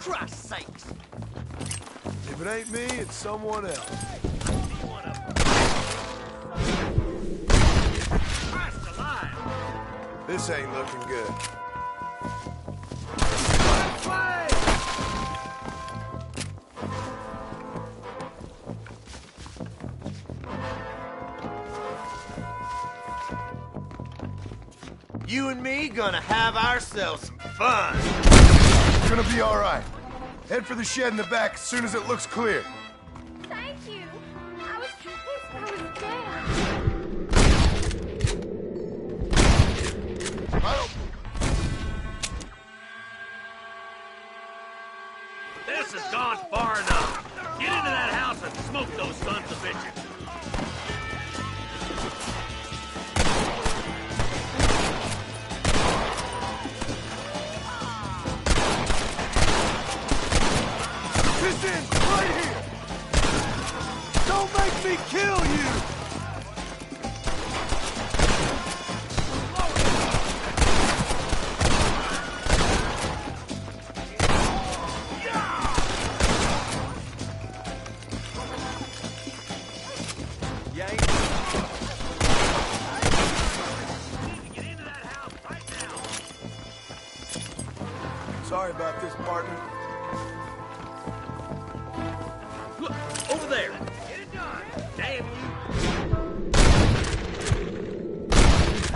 Christ's sakes! If it ain't me, it's someone else. Christ alive! This ain't looking good. You and me gonna have ourselves some fun. It's gonna be all right. Head for the shed in the back as soon as it looks clear. Thank you. I was pissed I was dead. This has gone far enough. Get into that house and smoke those sons of bitches. This ends right here! Don't make me kill you! Sorry about this, partner. Look, over there. Get it done. Damn you.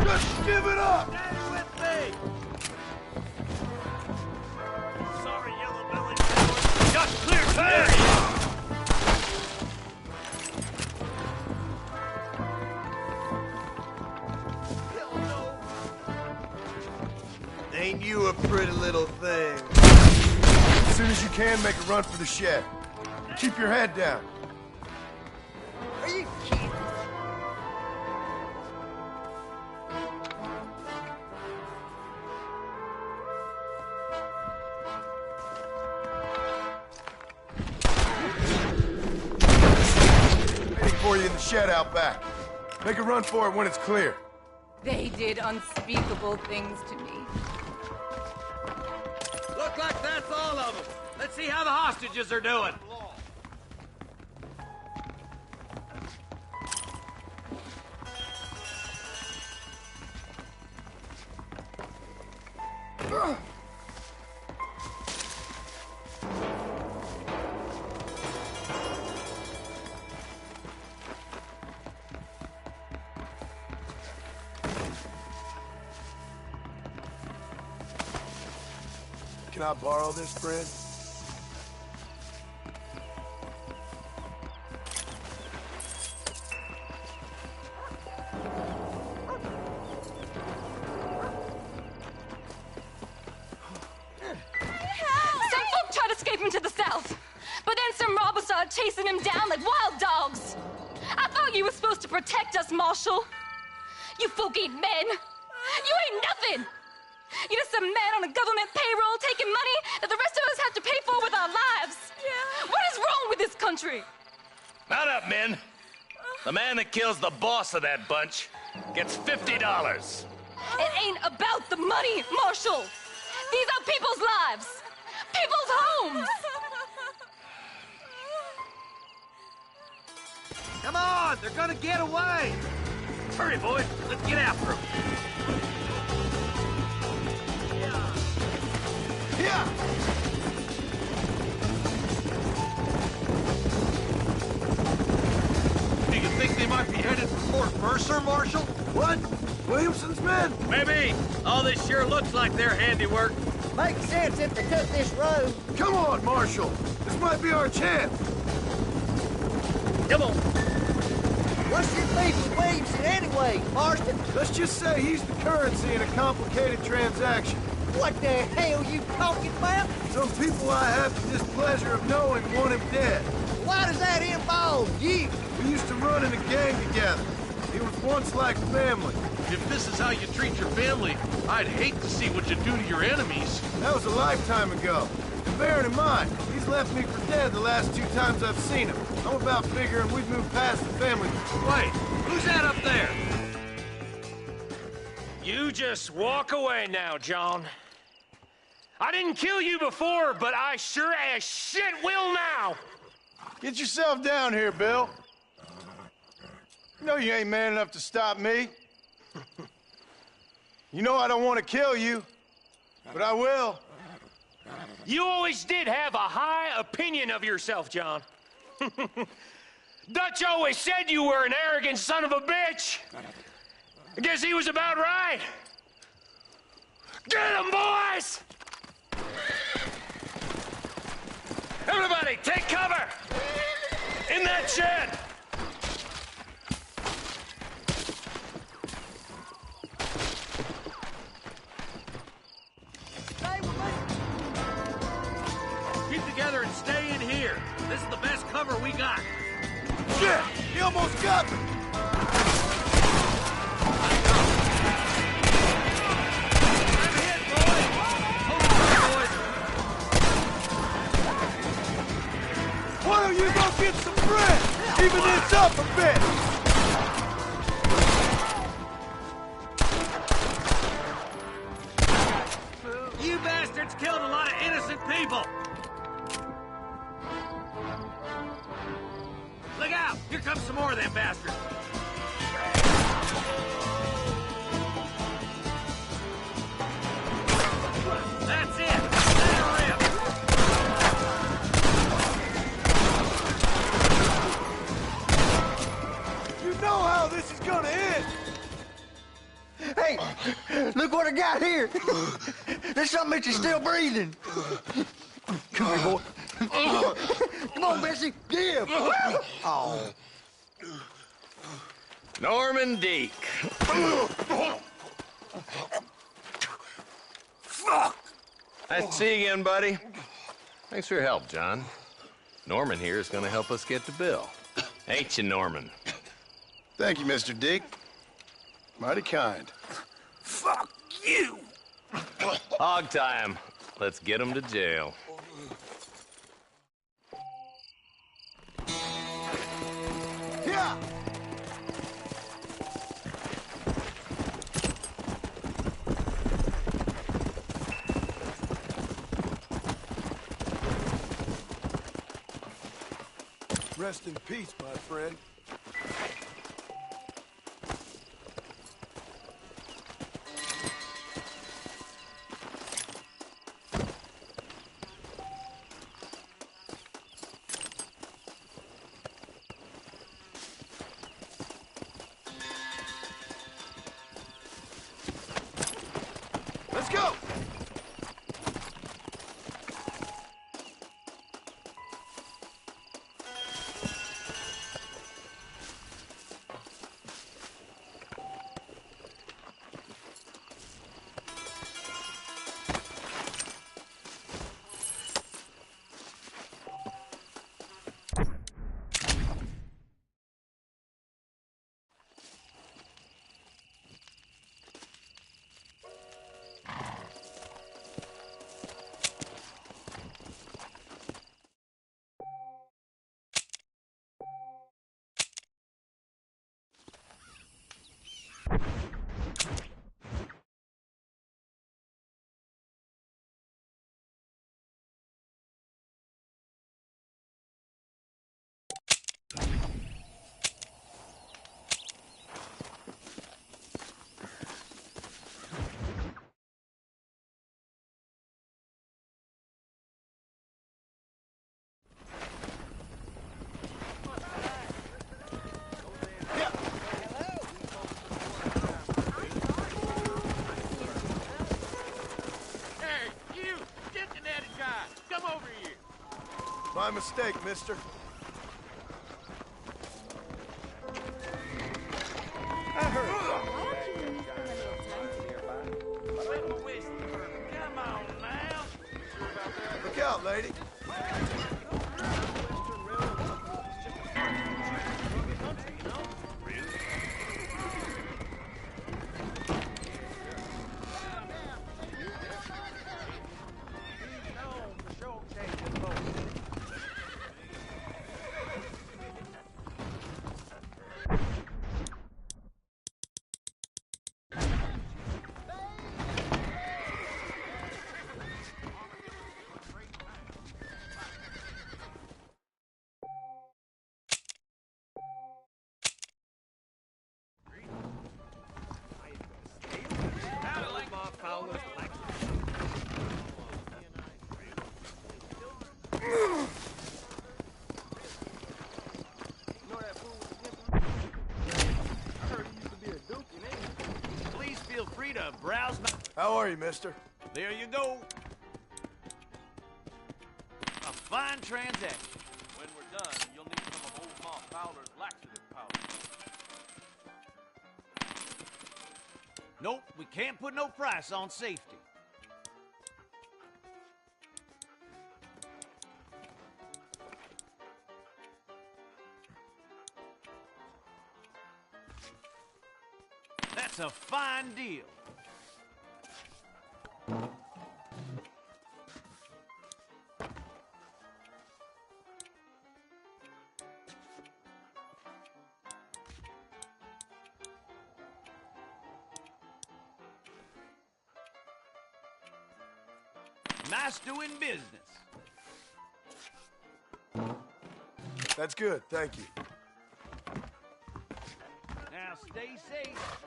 Just give it up! Stay with me. Sorry, yellow belly. Just clear clear. Ain't you a pretty little thing? As soon as you can, make a run for the shed. Keep your head down. Are you kidding? Waiting for you in the shed out back. Make a run for it when it's clear. They did unspeakable things to me. Look like that's all of them. Let's see how the hostages are doing. Can I borrow this, friend? Some folk tried escaping to the south, but then some robbers started chasing him down like wild dogs. I thought you were supposed to protect us, Marshal. You folk ain't men. You ain't nothing. You're just a man on a government payroll taking money that the rest of us have to pay for with our lives. Yeah. What is wrong with this country? Mount up, men. The man that kills the boss of that bunch gets $50. It ain't about the money, Marshal. These are people's lives, people's homes. Come on, they're gonna get away! Hurry, boys. Let's get after him. Yeah! Do you think they might be headed for Fort Mercer, Marshal? What? Williamson's men? Maybe. All this sure looks like their handiwork. Makes sense if they took this road. Come on, Marshal! This might be our chance! Come on. What's your beef with Williamson anyway, Marston? Let's just say he's the currency in a complicated transaction. What the hell you talking about? Some people I have the displeasure of knowing want him dead. Why does that involve you? We used to run in a gang together. He was once like family. If this is how you treat your family, I'd hate to see what you do to your enemies. That was a lifetime ago. And bearing in mind, he's left me for dead the last 2 times I've seen him. I'm about figuring we've moved past the family. Wait, who's that up there? You just walk away now, John. I didn't kill you before, but I sure as shit will now! Get yourself down here, Bill. You know you ain't man enough to stop me. You know I don't want to kill you, but I will. You always did have a high opinion of yourself, John. Dutch always said you were an arrogant son of a bitch. I guess he was about right. Get him, boys! Everybody, take cover! In that shed! Stay with me. Keep together and stay in here. This is the best cover we got. Shit! He almost got me! I'm hit, boys! Hold on, boys! Why don't you go get some bread? Even this up a bit! You bastards killed a lot of innocent people! Look out! Here comes some more of them bastards! That's it! Let her rip! You know how this is gonna end! Hey, look what I got here. There's something that you're still breathing. Come here, boy. Come on, Bessie. Give. Oh. Norman Deek. Fuck. Nice to see you again, buddy. Thanks for your help, John. Norman here is gonna help us get to Bill. Ain't you, Norman? Thank you, Mr. Deke. Mighty kind. Fuck you. Hog time. Let's get him to jail. Yeah! Rest in peace, my friend. Let's go! My mistake, mister. I heard. Come on now! Look out, lady. to browse my... How are you, mister? There you go. A fine transaction. When we're done, you'll need some of old Ma Fowler's laxative powder. Nope, we can't put no price on safety. That's a fine deal. Nice doing business. That's good, thank you. Now stay safe.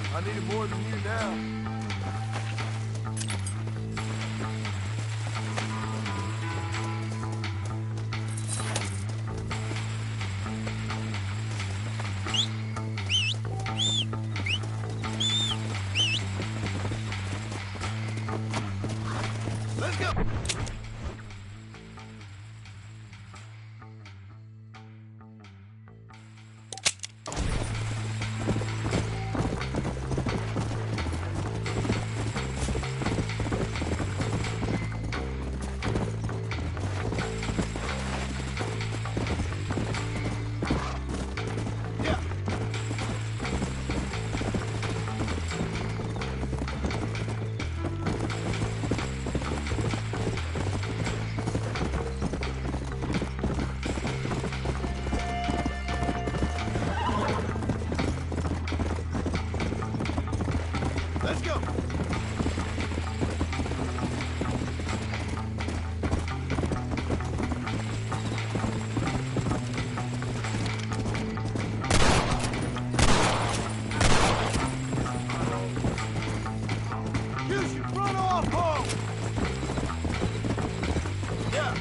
I need it more than you now. Let's go! Let's go! Use your front off home! Yeah!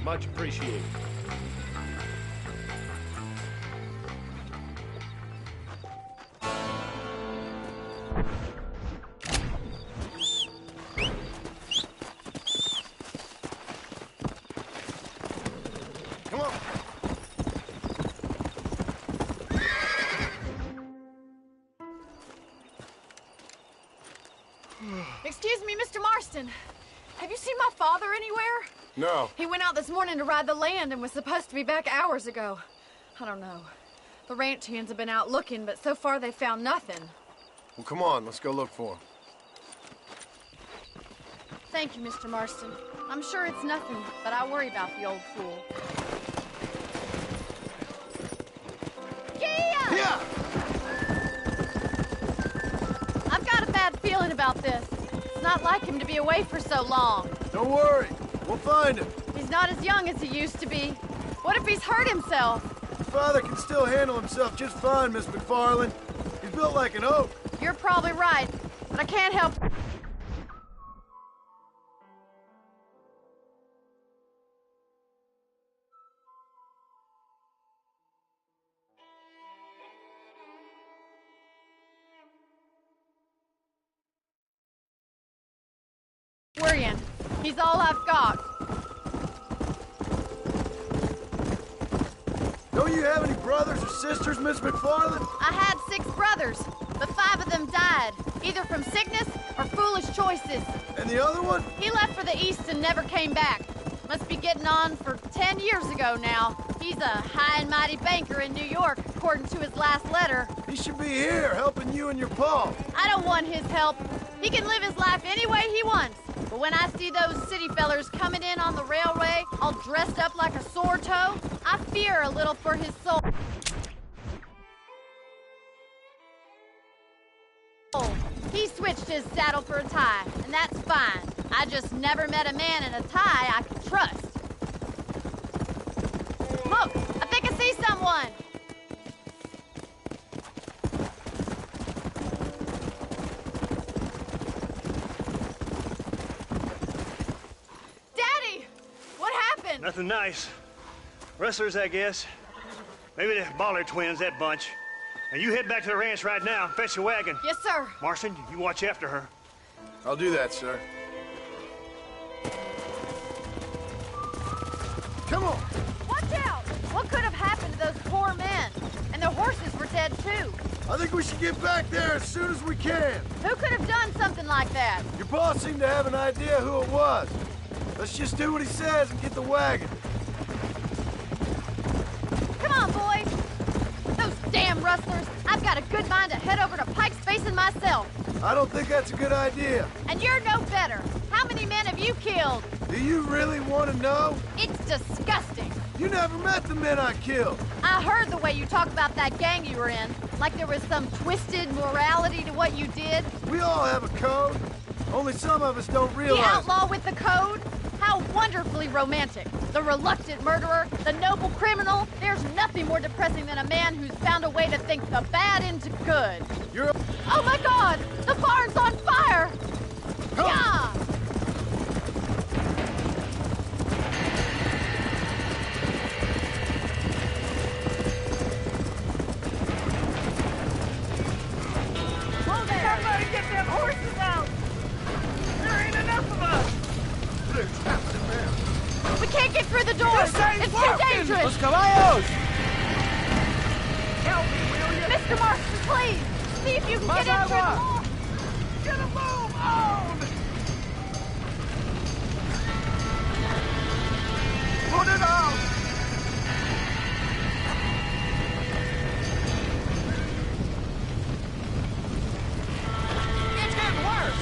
Much appreciated. Come on! Marston, have you seen my father anywhere? No. He went out this morning to ride the land and was supposed to be back hours ago. I don't know. The ranch hands have been out looking, but so far they've found nothing. Well, come on, let's go look for him. Thank you, Mr. Marston. I'm sure it's nothing, but I worry about the old fool. Gia! Yeah! I've got a bad feeling about this. It's not like him to be away for so long. Don't worry, we'll find him. He's not as young as he used to be. What if he's hurt himself? Your father can still handle himself just fine, Miss McFarland. He's built like an oak. You're probably right, but I can't help... worrying. He's all I've got. Don't you have any brothers or sisters, Miss McFarland? I had 6 brothers, but 5 of them died, either from sickness or foolish choices. And the other one? He left for the East and never came back. Must be getting on for 10 years ago now. He's a high and mighty banker in New York, according to his last letter. He should be here, helping you and your pa. I don't want his help. He can live his life any way he wants. But when I see those city fellers coming in on the railway, all dressed up like a sore toe, I fear a little for his soul. He switched his saddle for a tie, and that's fine. I just never met a man in a tie I could trust. Look, I think I see someone. Daddy, what happened? Nothing nice. Rustlers, I guess. Maybe the Bollard twins, that bunch. And you head back to the ranch right now and fetch a wagon. Yes, sir. Marston, you watch after her. I'll do that, sir. Come on! Watch out! What could have happened to those poor men? And their horses were dead, too. I think we should get back there as soon as we can. Who could have done something like that? Your boss seemed to have an idea who it was. Let's just do what he says and get the wagon. Come on, boys! Those damn rustlers! I've got a good mind to head over to Pike's Basin myself. I don't think that's a good idea. And you're no better. How many men have you killed? Do you really want to know? It's disgusting. You never met the men I killed. I heard the way you talk about that gang you were in, like there was some twisted morality to what you did. We all have a code. Only some of us don't realize. The outlaw with the code? How wonderfully romantic. The reluctant murderer, the noble criminal. There's nothing more depressing than a man who's found a way to think the bad into good. You're... Oh my God! The barn's on fire! Come. Yeah! Hold there! Somebody get them horses out! There ain't enough of us! There's traps in there. We can't get through the doors! It's too dangerous! Los caballos! Help me, will you? Mr. Marston, please! See if you can get in through the wall! Get a move on! Put it out! It's getting worse!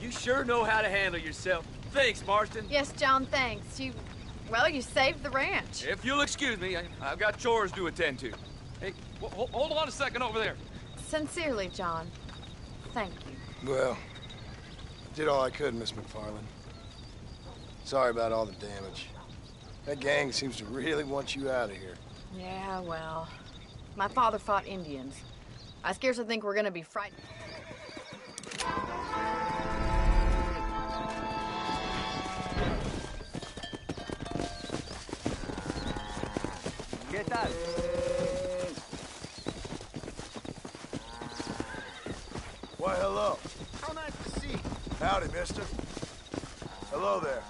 You sure know how to handle yourself. Thanks, Marston. Yes, John, thanks. Well, you saved the ranch. If you'll excuse me, I've got chores to attend to. Hey, hold on a second over there. Sincerely, John. Thank you. Well, did all I could, Miss McFarland. Sorry about all the damage. That gang seems to really want you out of here. Yeah, well, my father fought Indians. I scarcely think we're gonna be frightened. ¿Qué tal? Why, hello. How nice to see you. Howdy, mister. Hello there.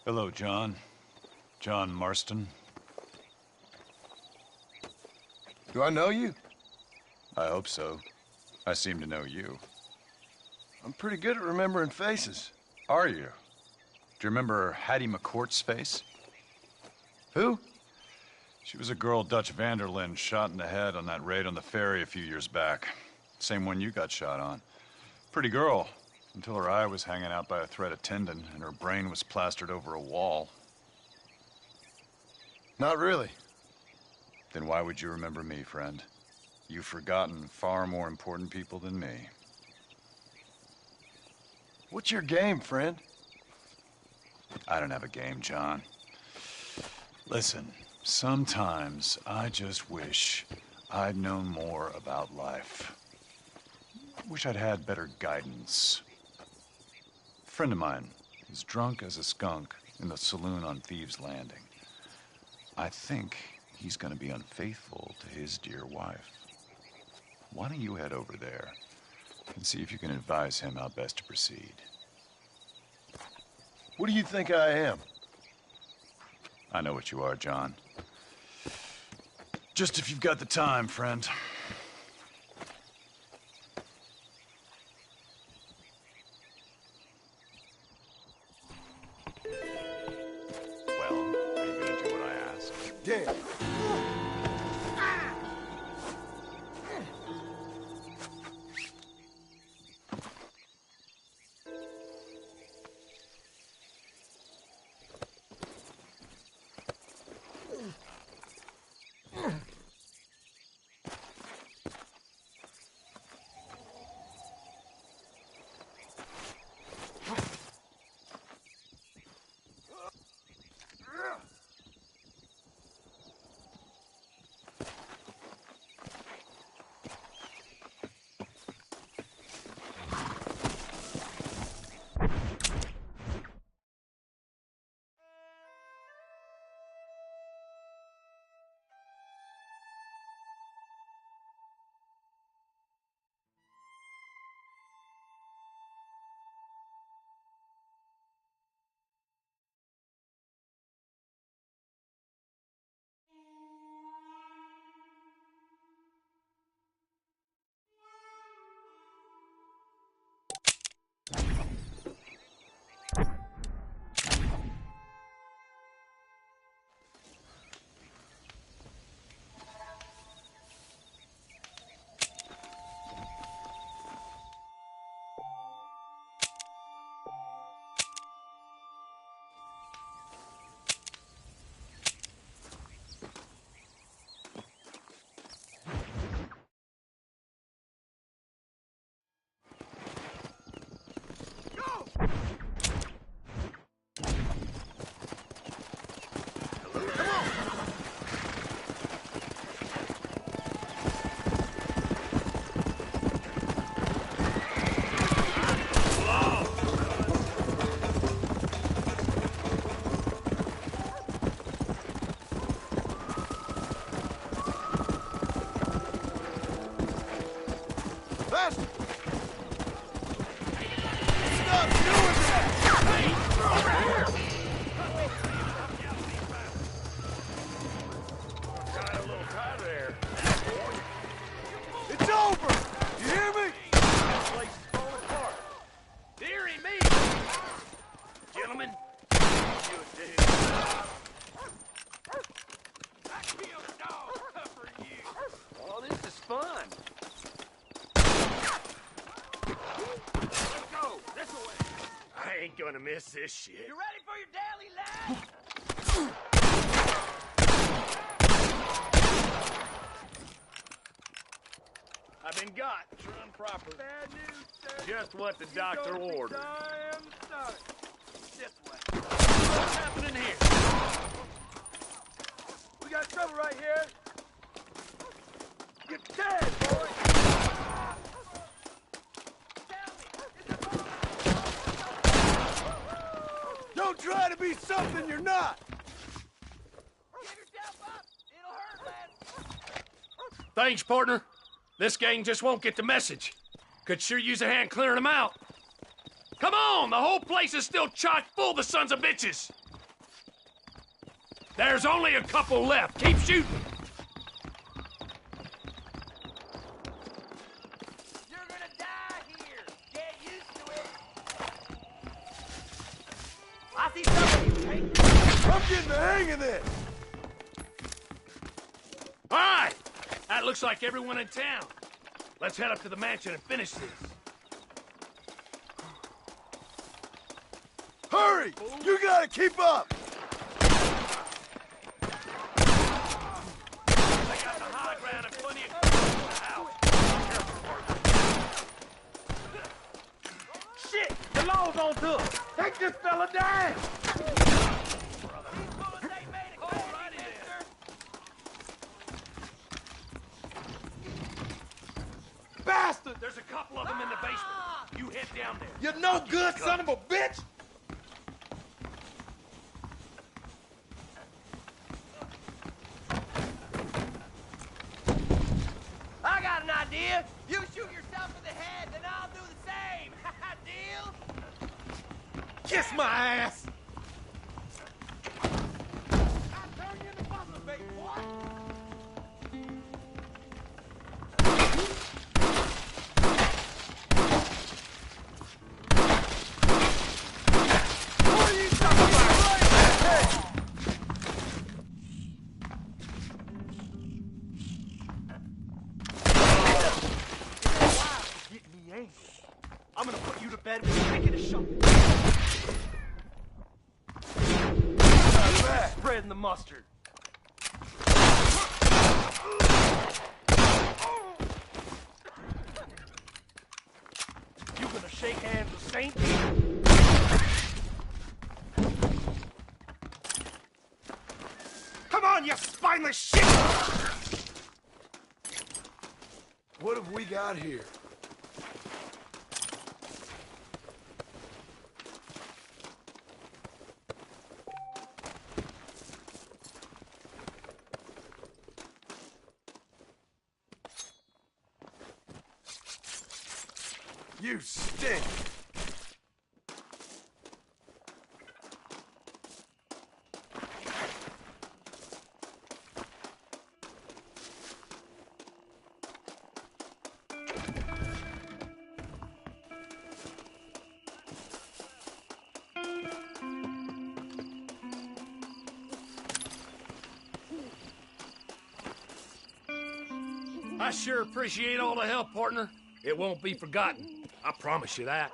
Hello, John. John Marston. Do I know you? I hope so. I seem to know you. I'm pretty good at remembering faces. Are you? Do you remember Hattie McCourt's face? Who? She was a girl Dutch Vanderlyn shot in the head on that raid on the ferry a few years back. Same one you got shot on. Pretty girl. Until her eye was hanging out by a thread of tendon and her brain was plastered over a wall. Not really. Then why would you remember me, friend? You've forgotten far more important people than me. What's your game, friend? I don't have a game, John. Listen, sometimes I just wish I'd known more about life. Wish I'd had better guidance. A friend of mine is drunk as a skunk in the saloon on Thieves' Landing. I think he's gonna be unfaithful to his dear wife. Why don't you head over there and see if you can advise him how best to proceed? What do you think I am? I know what you are, John. Just if you've got the time, friend. Well, are you gonna do what I ask? Damn. Faster! Stop doing that! Hey, over here! Got a little tight there. It's over! You hear me? This place is falling apart. Dearie me! Gentlemen, you did. I killed a dog for you. Oh, this is fun. Let's go. This way. I ain't gonna miss this shit. You ready for your daily lad? I've been got. Run proper. Bad news, sir. Just what the doctor ordered. This way. What's happening here? We got trouble right here. You're dead, boy! Don't try to be something you're not! Give yourself up. It'll hurt, lad. Thanks, partner. This gang just won't get the message. Could sure use a hand clearing them out. Come on! The whole place is still chock full of sons of bitches! There's only a couple left. Keep shooting! You're gonna die here! Get used to it! I see somebody! I'm getting the hang of this! All right! That looks like everyone in town. Let's head up to the mansion and finish this. Hurry! You gotta keep up! They got the high ground and plenty of Shit! The law's on to us! Take this fella down! Bastard! There's a couple of them in the basement. You head down there. You no good son of a bitch! I got an idea. You shoot yourself in the head, then I'll do the same. Deal? Kiss my ass! I'm gonna put you to bed with making a shot. Spreading the mustard. You gonna shake hands with Saint? Come on, you spineless shit! What have we got here? You stink! I sure appreciate all the help, partner. It won't be forgotten. I promise you that.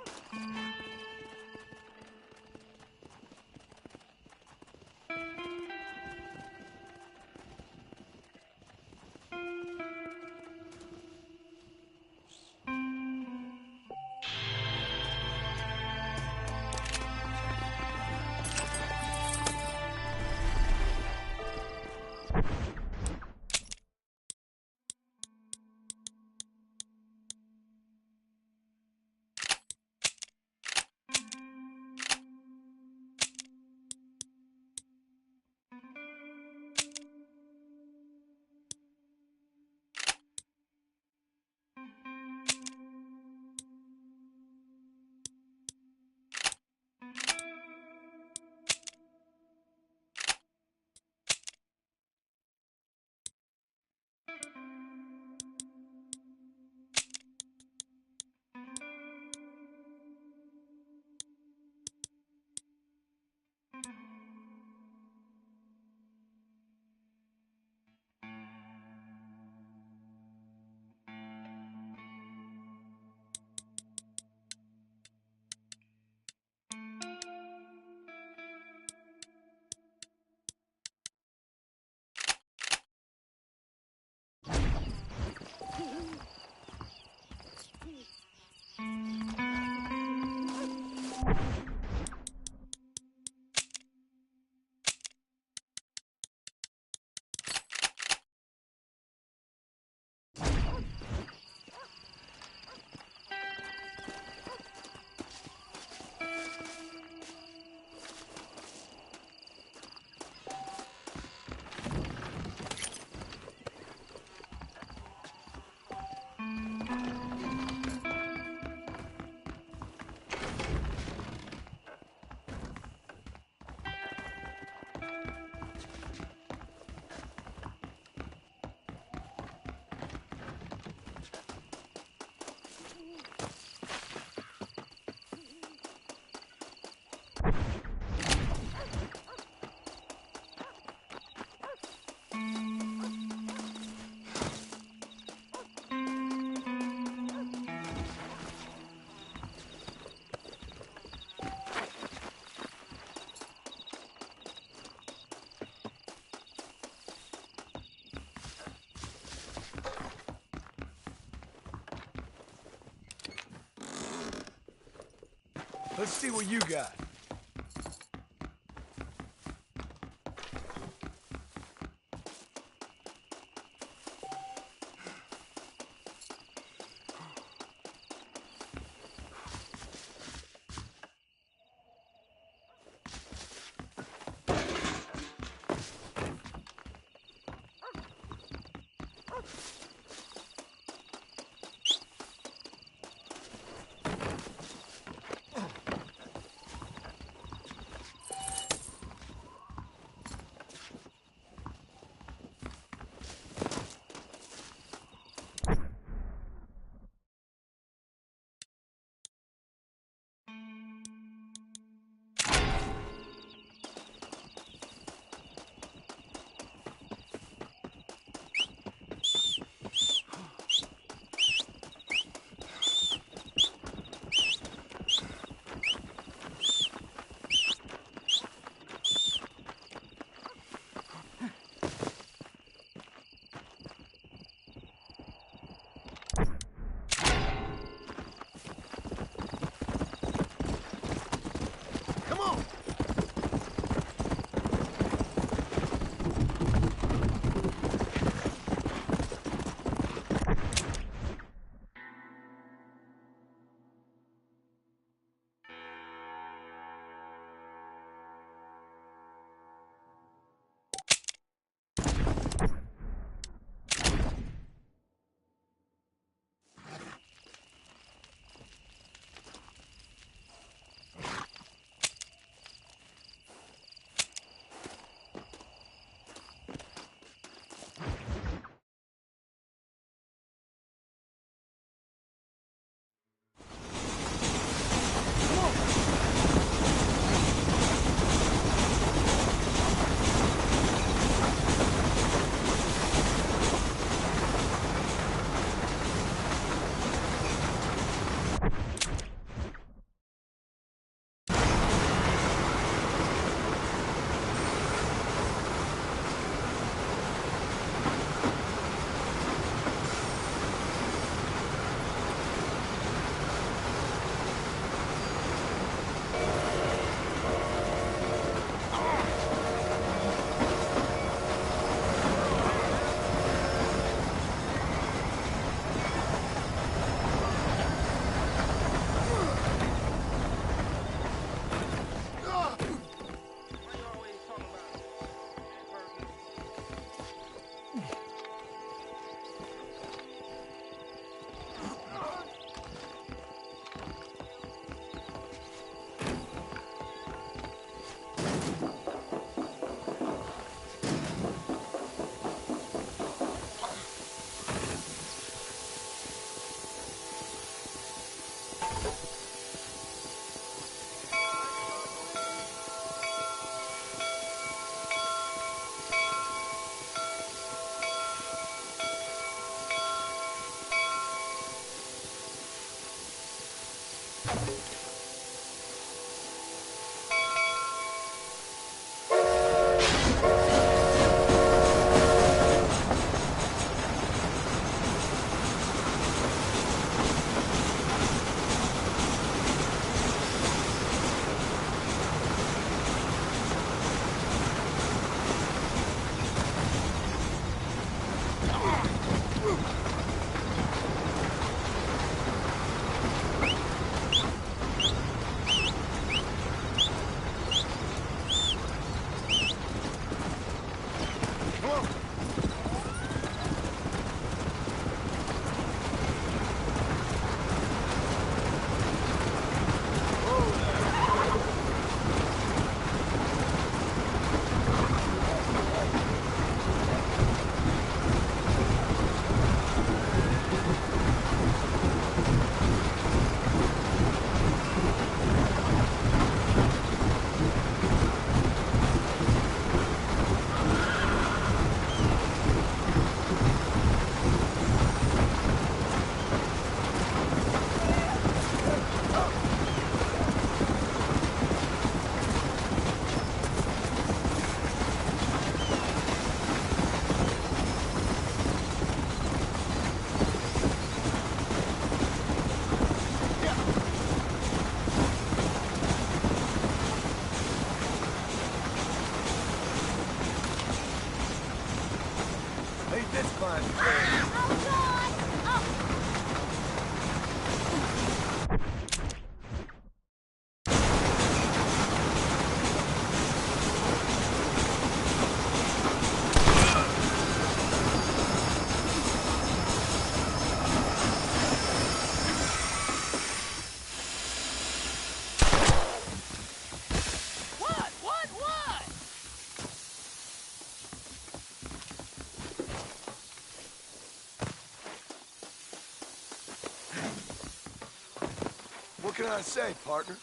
Let's see what you got. this fine place. Oh, God! Oh. What can I say, partner?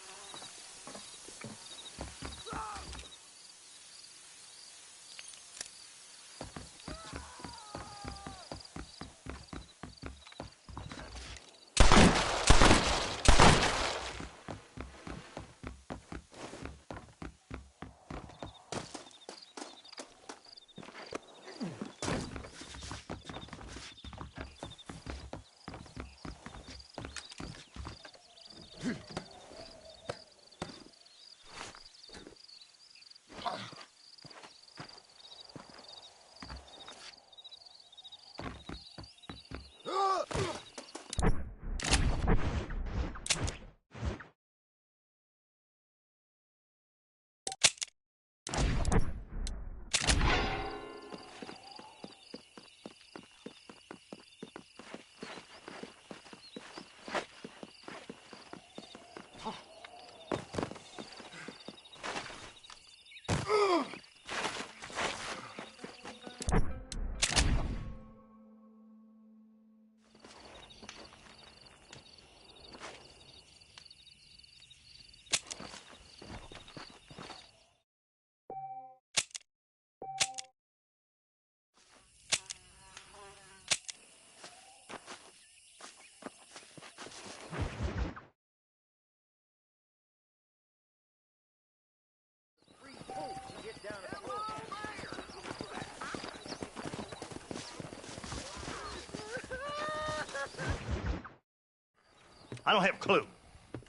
I don't have a clue.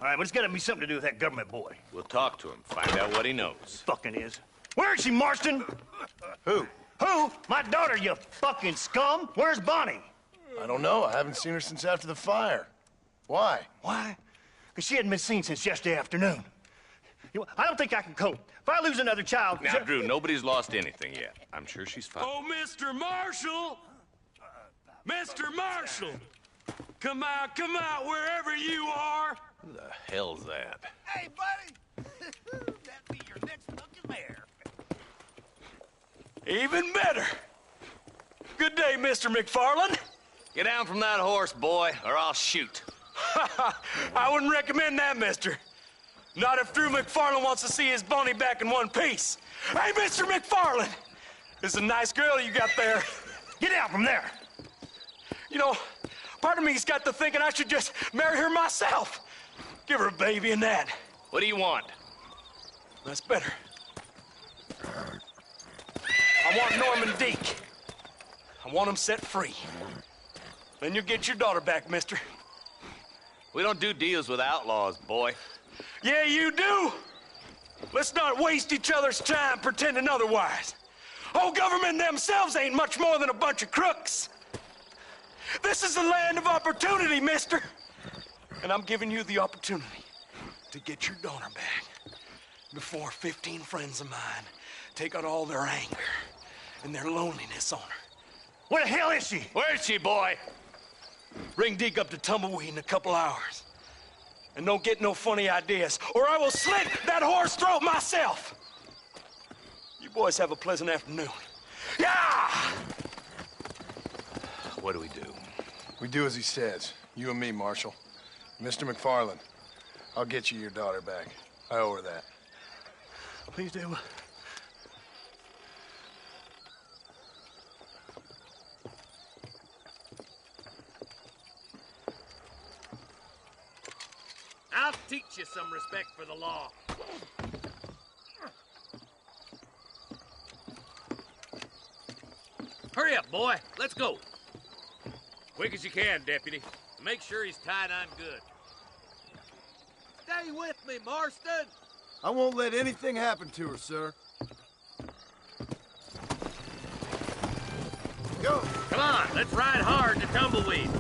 All right, but it's got to be something to do with that government boy. We'll talk to him, find out what he knows. Fucking is. Where is she, Marston? Who? Who? My daughter, you fucking scum. Where's Bonnie? I don't know. I haven't seen her since after the fire. Why? Why? Because she hadn't been seen since yesterday afternoon. You know, I don't think I can cope. If I lose another child... Now, Drew, nobody's lost anything yet. I'm sure she's fine. Oh, Mr. Marshall! Mr. Marshall! Come out, wherever you are! Who the hell's that? Hey, buddy! That'd be your next fucking mayor. Even better! Good day, Mr. McFarland. Get down from that horse, boy, or I'll shoot. I wouldn't recommend that, mister. Not if Drew McFarland wants to see his Bonnie back in one piece. Hey, Mr. McFarland! This is a nice girl you got there. Get out from there! You know, part of me's got to thinking I should just marry her myself. Give her a baby and that. What do you want? That's better. I want Norman Deke. I want him set free. Then you'll get your daughter back, mister. We don't do deals with outlaws, boy. Yeah, you do. Let's not waste each other's time pretending otherwise. Oh, government themselves ain't much more than a bunch of crooks. This is the land of opportunity, mister. And I'm giving you the opportunity to get your daughter back before 15 friends of mine take out all their anger and their loneliness on her. Where the hell is she? Where is she, boy? Bring Deke up to Tumbleweed in a couple hours. And don't get no funny ideas, or I will slit that horse throat myself. You boys have a pleasant afternoon. Yeah! What do we do? We do as he says. You and me, Marshal. Mr. McFarland, I'll get you your daughter back. I owe her that. Please do. I'll teach you some respect for the law. Hurry up, boy. Let's go. Quick as you can, Deputy. Make sure he's tied on good. Stay with me, Marston. I won't let anything happen to her, sir. Go. Come on, let's ride hard to Tumbleweed.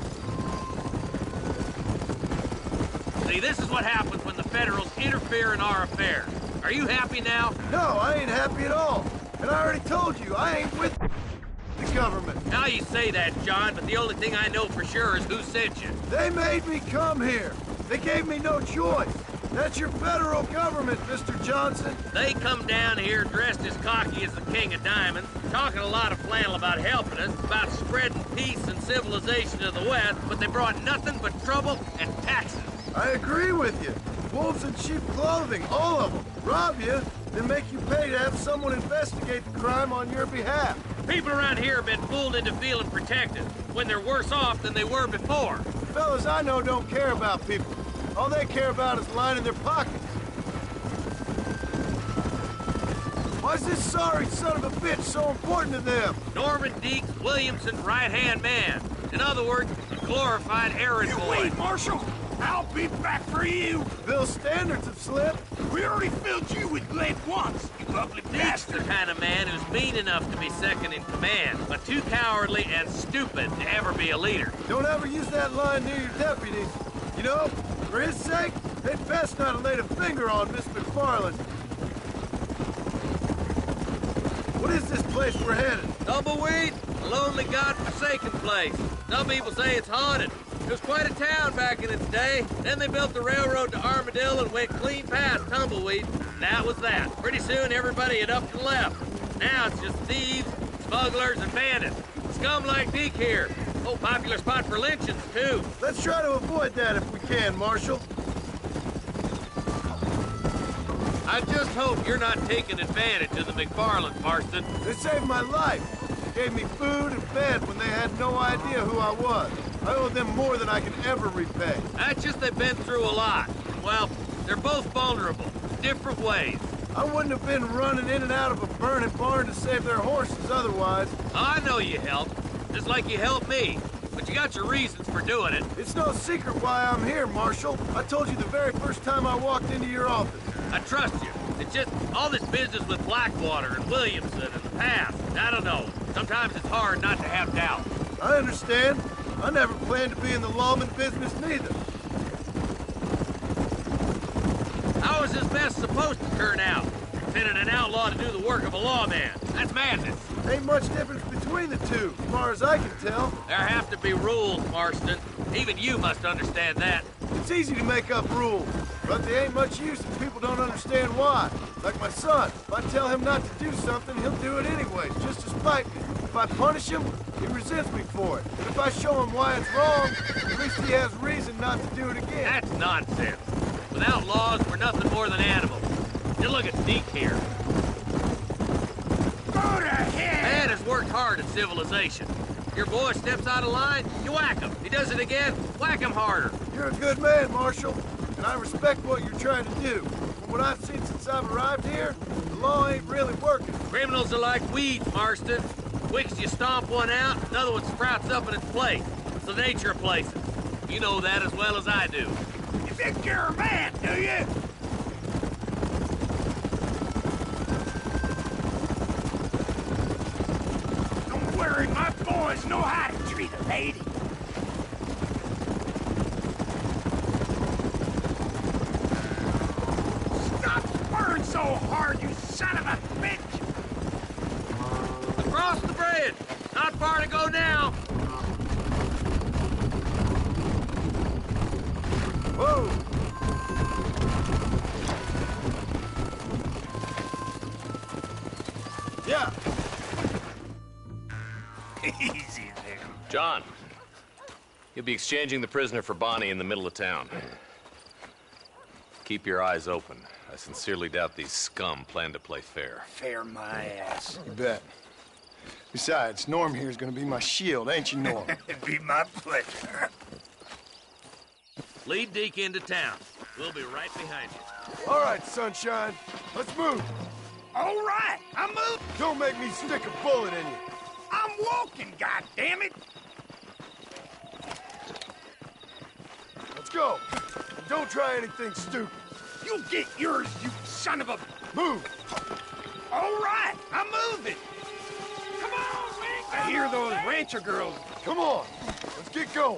See, this is what happens when the Federals interfere in our affairs. Are you happy now? No, I ain't happy at all. And I already told you, I ain't with the government. Now you say that, John, but the only thing I know for sure is who sent you. They made me come here. They gave me no choice. That's your federal government, Mr. Johnson. They come down here dressed as cocky as the King of Diamonds, talking a lot of flannel about helping us, about spreading peace and civilization to the West, but they brought nothing but trouble and taxes. I agree with you. Wolves in sheep clothing, all of them. Rob you, then make you pay to have someone investigate the crime on your behalf. People around here have been fooled into feeling protected, when they're worse off than they were before. Fellas I know don't care about people. All they care about is lining their pockets. Why's this sorry son of a bitch so important to them? Norman Deeks Williamson's right-hand man. In other words, a glorified errand boy. Wait, Marshal! I'll be back for you! Bill's standards have slipped. We already filled you with lead once, you ugly Deeks bastard! the kind of man who's mean enough to be second in command, but too cowardly and stupid to ever be a leader. Don't ever use that line near your deputies. You know, for his sake, they'd best not have laid a finger on Miss McFarland. What is this place we're headed? Tumbleweed, a lonely, god-forsaken place. Some people say it's haunted. It was quite a town back in its day. Then they built the railroad to Armadillo and went clean past Tumbleweed. And that was that. Pretty soon, everybody had up and left. Now it's just thieves, smugglers, and bandits. Scum like Deke here. Oh, popular spot for lynchings, too. Let's try to avoid that if we can, Marshal. I just hope you're not taking advantage of the McFarland, Marston. They saved my life. They gave me food and bed when they had no idea who I was. I owe them more than I can ever repay. That's just they've been through a lot. Well, they're both vulnerable, different ways. I wouldn't have been running in and out of a burning barn to save their horses otherwise. I know you helped, just like you helped me. But you got your reasons for doing it. It's no secret why I'm here, Marshal. I told you the very first time I walked into your office. I trust you. It's just all this business with Blackwater and Williamson and the past. I don't know. Sometimes it's hard not to have doubt. I understand. I never planned to be in the lawman business neither. How is this mess supposed to turn out? Sending an outlaw to do the work of a lawman. That's madness. Ain't much difference between the two, as far as I can tell. There have to be rules, Marston. Even you must understand that. It's easy to make up rules, but they ain't much use if people don't understand why. Like my son. If I tell him not to do something, he'll do it anyway, just to spite me. If I punish him, he resents me for it. But if I show him why it's wrong, at least he has reason not to do it again. That's nonsense. Without laws, we're nothing more than animals. You look at Deke here. Go to hell! Man has worked hard at civilization. Your boy steps out of line, you whack him. He does it again, whack him harder. You're a good man, Marshal, and I respect what you're trying to do. From what I've seen since I've arrived here, the law ain't really working. Criminals are like weeds, Marston. Quick as you stomp one out, another one sprouts up in its place. It's the nature of places. You know that as well as I do. You think you're a man, do you? Don't worry, my boys know how to treat a lady. Stop spurring so hard, you son of a bitch! Across the bridge. Not far to go now. Whoa! Yeah. Easy there. John, you'll be exchanging the prisoner for Bonnie in the middle of town. Keep your eyes open. I sincerely doubt these scum plan to play fair. Fair my ass. You bet. Besides, Norm here's gonna be my shield, ain't you, Norm? It'd be my pleasure. Lead Deke into town. We'll be right behind you. All right, Sunshine. Let's move. All right, I'm moving. Don't make me stick a bullet in you. I'm walking, goddammit. Let's go. And don't try anything stupid. You'll get yours, you son of a... Move. All right, I'm moving. Come on, Winkle. hear those rancher girls. Come on, let's get going.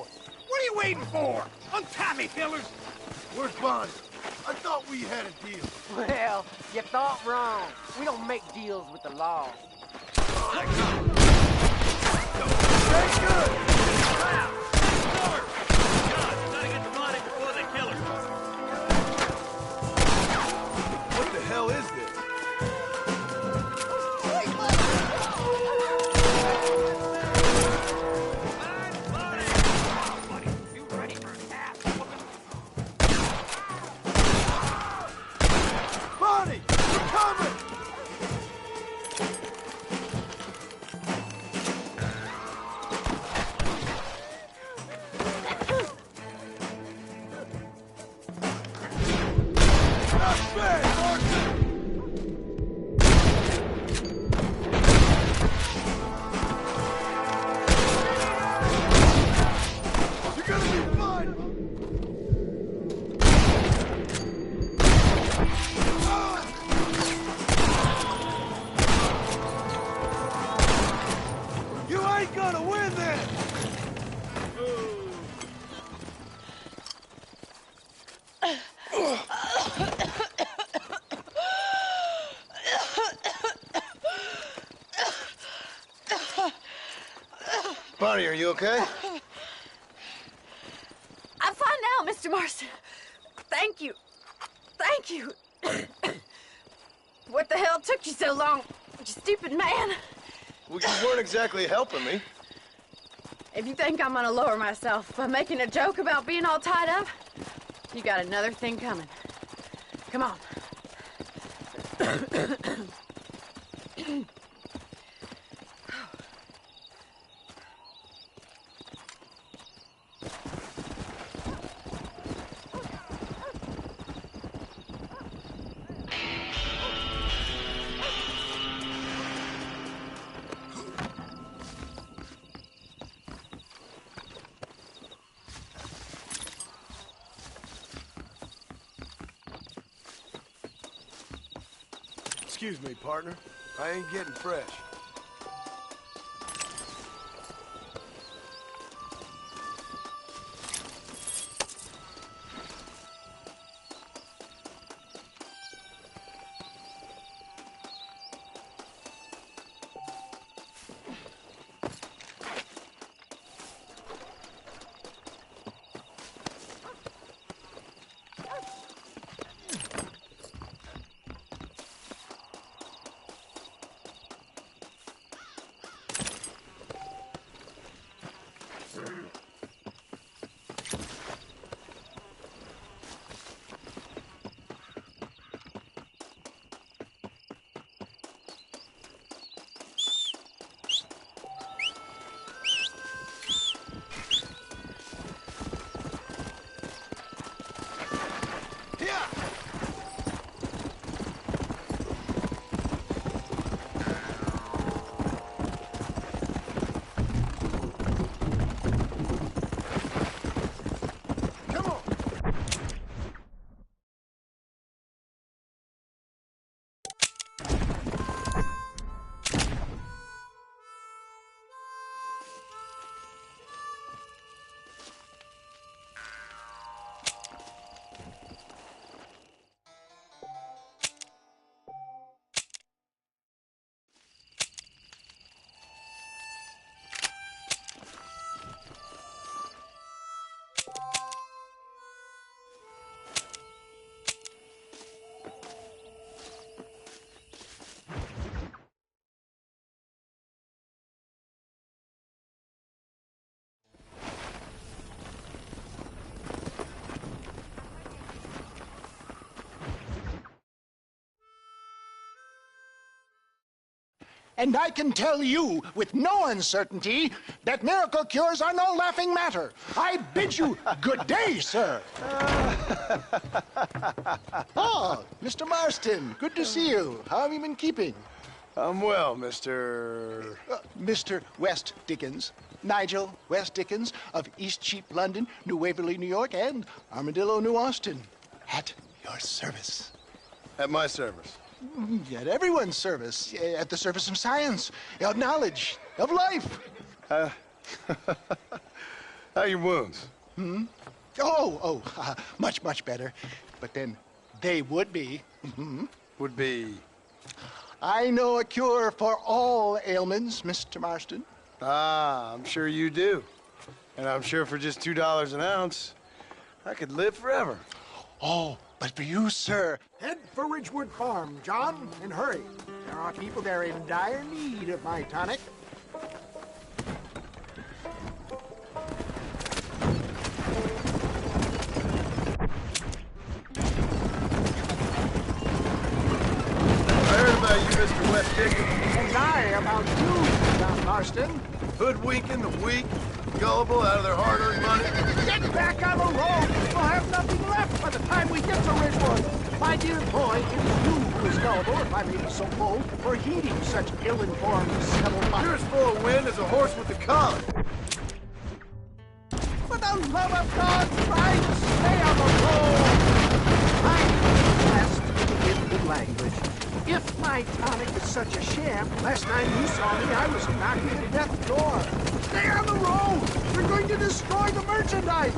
What are you waiting for? Untie me, fellers. Where's Bonnie? I thought we had a deal. Well, you thought wrong. We don't make deals with the law. Stay good. What the hell is this? Bonnie, we're coming! Not bad, Martin! You're gonna be fine! You ain't gonna win then! Bonnie, are you okay? I'm fine now, Mr. Marston. Thank you. Thank you. What the hell took you so long, you stupid man? Well, you weren't exactly helping me. If you think I'm gonna lower myself by making a joke about being all tied up, you got another thing coming. Come on. Excuse me, partner. I ain't getting fresh. And I can tell you with no uncertainty that miracle cures are no laughing matter. I bid you good day, sir. Oh, Mr. Marston, good to see you. How have you been keeping? I'm well, Mr. Mr. West Dickens. Nigel West Dickens of East Cheap, London, New Waverly, New York, and Armadillo, New Austin. At your service. At my service. At everyone's service. At the service of science, of knowledge, of life. How are your wounds? Much, much better. But then they would be. Would be? I know a cure for all ailments, Mr. Marston. Ah, I'm sure you do. And I'm sure for just $2 an ounce, I could live forever. Oh, but for you, sir. Head for Ridgewood Farm, John, and hurry. There are people there in dire need of my tonic. Mr. West Dickens. And I about you, John Marston. Hoodwinking the weak, gullible out of their hard-earned money. Get back on the road! We'll have nothing left by the time we get to Ridgewood. My dear boy, it is you who is gullible, if I may be so bold, for heeding such ill-informed scuttlebutt. You're as full of wind as a horse with the collar. For the love of God, try to stay on the road! I'm blessed in good language. If my tonic is such a sham, last time you saw me, I was knocking at death's door. Stay on the road! We're going to destroy the merchandise!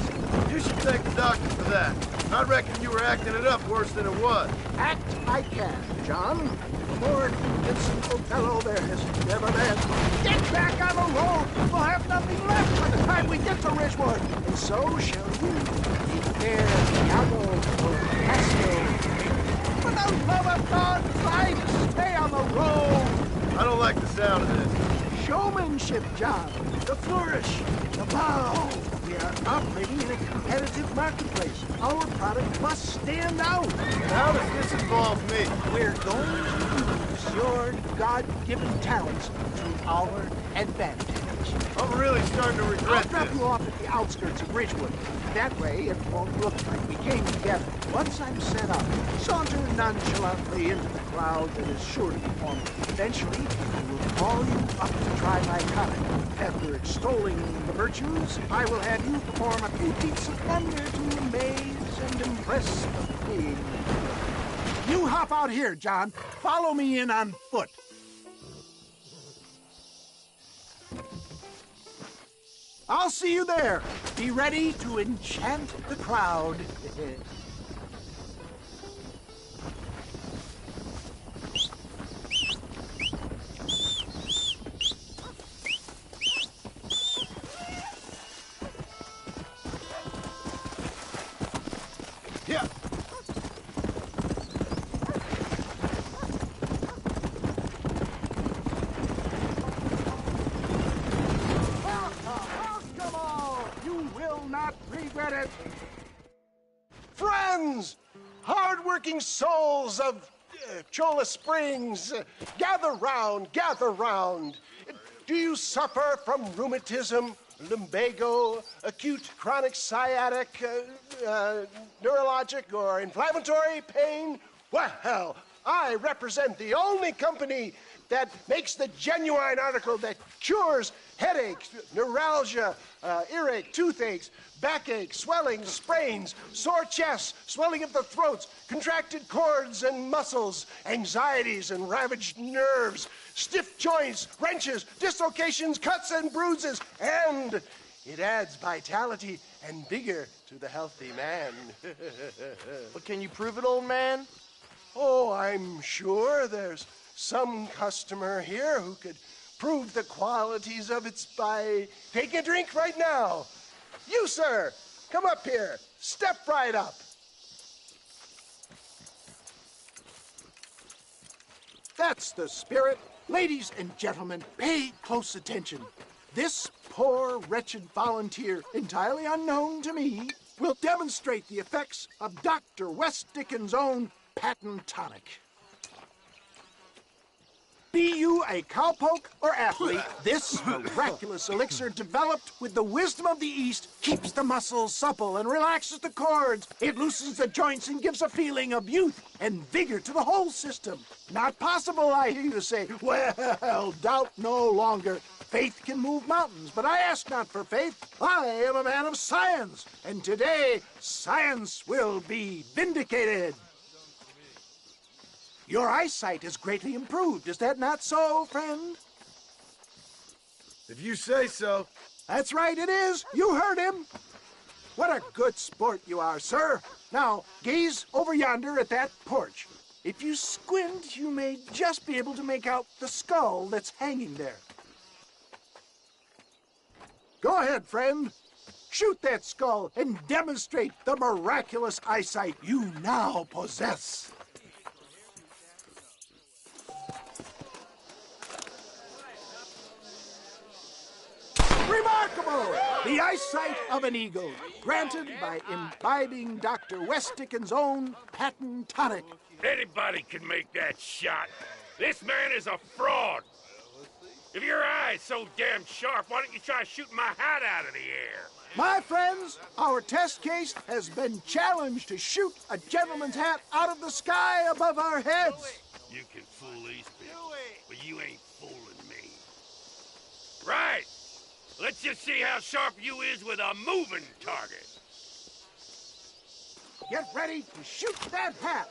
You should thank the doctor for that. I reckon you were acting it up worse than it was. Act I can, John. More convincing Othello there has never been. Get back on the road! We'll have nothing left by the time we get to Ridgewood. And so shall you. There, Iago, or Cassio. For the love of God, try to stay on the road! I don't like the sound of this. Showmanship, John. The flourish. The bow. We are operating in a competitive marketplace. Our product must stand out. And how does this involve me? We're going to use your God-given talents to our advantage. I'm really starting to regret I'll this. drop you off at the outskirts of Ridgewood. That way, it won't look like we came together. Once I'm set up, saunter nonchalantly into the crowd that is sure to be formed. Eventually, I will call you up to try my tonic. After extolling the virtues, I will have you perform a few feats of wonder to amaze and impress the pig. You hop out here, John. Follow me in on foot. I'll see you there. Be ready to enchant the crowd. Yeah. Not regret it. Friends, hard-working souls of Cholla Springs, gather round, gather round. Do you suffer from rheumatism, lumbago, acute chronic sciatic, neurologic, or inflammatory pain? Well, I represent the only company that makes the genuine article that cures headaches, neuralgia, earache, toothaches, backache, swelling, sprains, sore chests, swelling of the throats, contracted cords and muscles, anxieties and ravaged nerves, stiff joints, wrenches, dislocations, cuts and bruises, and it adds vitality and vigor to the healthy man. But can you prove it, old man? Oh, I'm sure there's some customer here who could prove the qualities of it by taking a drink right now. You, sir, come up here. Step right up. That's the spirit. Ladies and gentlemen, pay close attention. This poor, wretched volunteer, entirely unknown to me, will demonstrate the effects of Dr. West Dickens' own patent tonic. Be you a cowpoke or athlete, this miraculous elixir developed with the wisdom of the East keeps the muscles supple and relaxes the cords. It loosens the joints and gives a feeling of youth and vigor to the whole system. Not possible, I hear you say. Well, doubt no longer. Faith can move mountains, but I ask not for faith. I am a man of science, and today science will be vindicated. Your eyesight is greatly improved. Is that not so, friend? If you say so. That's right, it is. You heard him. What a good sport you are, sir. Now, gaze over yonder at that porch. If you squint, you may just be able to make out the skull that's hanging there. Go ahead, friend. Shoot that skull and demonstrate the miraculous eyesight you now possess. Remarkable! The eyesight of an eagle, granted by imbibing Dr. West Dickens' own patent tonic. Anybody can make that shot. This man is a fraud. If your eye's so damn sharp, why don't you try shooting my hat out of the air? My friends, our test case has been challenged to shoot a gentleman's hat out of the sky above our heads. You can fool these people, but you ain't fooling me. Right. Let's just see how sharp you is with a moving target. Get ready to shoot that hat.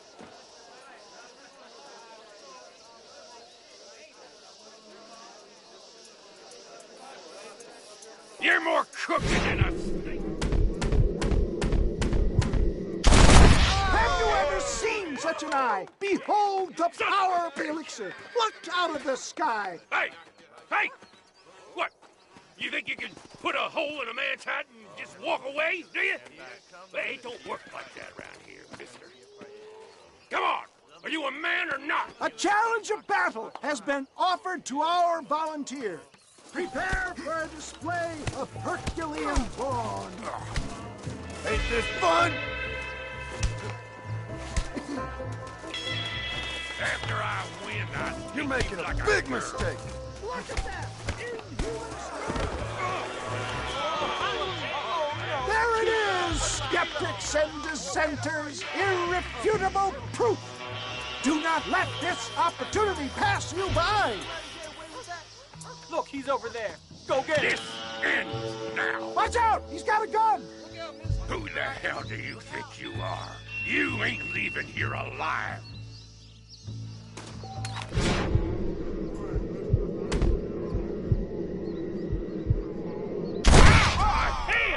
You're more crooked than a snake. Have you ever seen such an eye? Behold the power of the elixir, plucked out of the sky. Hey! Hey! What? You think you can put a hole in a man's hat and just walk away, do you? Hey, it don't work like that around here, mister. Come on! Are you a man or not? A challenge of battle has been offered to our volunteer. Prepare for a display of Herculean brawn. Ain't this fun? After I win, You're making a big mistake. Look at that! There it is! Skeptics and dissenters, irrefutable proof! Do not let this opportunity pass you by! Look, he's over there. Go get him. This ends now. Watch out! He's got a gun! Who the hell do you think you are? You ain't leaving here alive.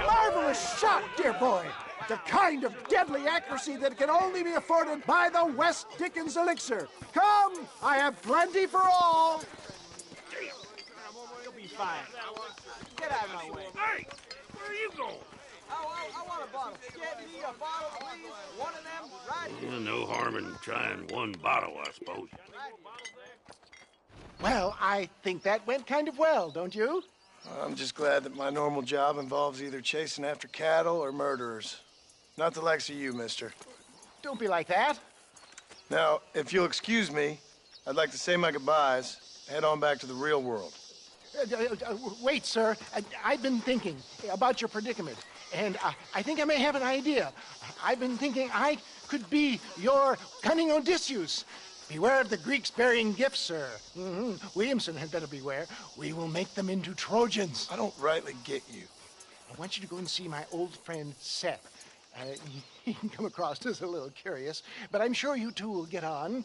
Marvelous shot, dear boy! The kind of deadly accuracy that can only be afforded by the West Dickens elixir. Come, I have plenty for all. You'll be fine. Get out of my way. Hey, where are you going? I want a bottle. Get me a bottle, please. One of them, right here. No harm in trying one bottle, I suppose. Well, I think that went kind of well, don't you? I'm just glad that my normal job involves either chasing after cattle or murderers. Not the likes of you, mister. Don't be like that. Now, if you'll excuse me, I'd like to say my goodbyes, head on back to the real world. Wait, sir. I've been thinking about your predicament, and I think I may have an idea. I've been thinking I could be your cunning Odysseus. Beware of the Greeks burying gifts, sir. Williamson had better beware. We will make them into Trojans. I don't rightly get you. I want you to go and see my old friend Seth. He can come across as a little curious, but I'm sure you two will get on.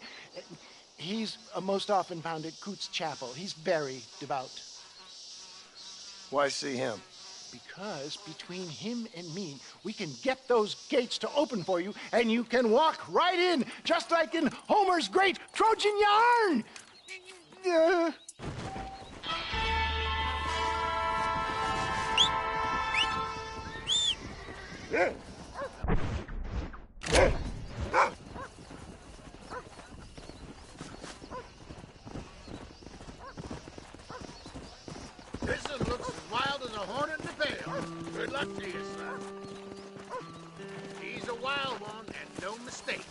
He's most often found at Coots Chapel. He's very devout. Why see him? Because between him and me, we can get those gates to open for you, and you can walk right in, just like in Homer's great Trojan yarn! This looks as wild as a hornet in the veil. Good luck to you, sir. He's a wild one, and no mistake.